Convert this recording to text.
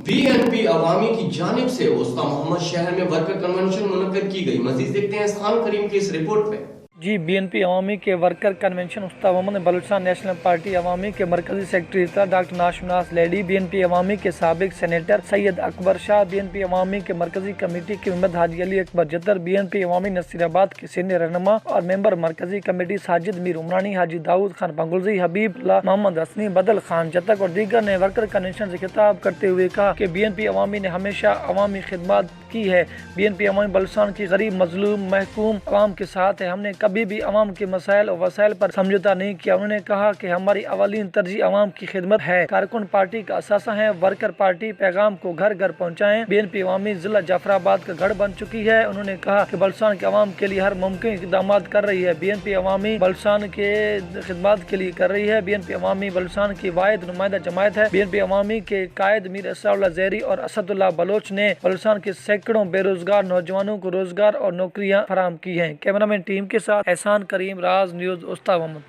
BNP عوامی کی جانب سے وسطی محمد شہر میں ورکر کنونشن منعقد کی گئی۔ مزید دیکھتے ہیں اسخان کریم کی اس رپورٹ میں۔ BNP عوامی کے ورکر کنونشن وسطی محمد بلوچستان نیشنل پارٹی عوامی کے مرکزی سیکرٹری ڈاکٹر ناشناس لیڈی، BNP عوامی کے سابق سینیٹر سید اکبر شاہ، BNP عوامی کے مرکزی کمیٹی کے ممبر حاجی علی اکبر جدر، BNP عوامی نصیر آباد کے سینئر رہنما اور ممبر مرکزی کمیٹی ساجد میر عمرانی، حاجی داؤد خان پنگلزی، حبیب اللہ محمد حسنی، بدل خان جتک اور دیگر نے ورکر کنونشن سے خطاب کرتے ہوئے کہا کہ BNP عوامی نے ہمیشہ عوامی خدمات کی ہے۔ BNP عوامی بلوچستان کی غریب، مظلوم، محکوم عوام کے ساتھ ہے۔ ہم نے کبھی بھی عوام کے مسائل اور وسائل پر سمجھوتا نہیں کیا۔ انہوں نے کہا کہ ہماری اولین ترجیح عوام کی خدمت ہے۔ کارکن پارٹی کا اثاثہ ہیں، ورکر پارٹی پیغام کو گھر گھر پہنچائیں۔ BNP عوامی ضلع جعفر آباد کا گڑھ بن چکی ہے۔ انہوں نے کہا کہ بلوچستان کے عوام کے لیے ہر ممکن اقدامات کر رہی ہے۔ BNP عوامی بلوچستان کے خدمات کے لیے کر رہی ہے۔ BNP عوامی بلوچستان کی واحد نمائندہ جماعت ہے۔ BNP عوامی کے قائد میر اسرار اللہ زہری اور اسد اللہ بلوچ نے بلوچستان کے سینکڑوں بے روزگار نوجوانوں کو روزگار اور نوکریاں فراہم کی ہیں۔ کیمرہ مین ٹیم کے ساتھ احسان کریم، راز نیوز، وسطی محمد۔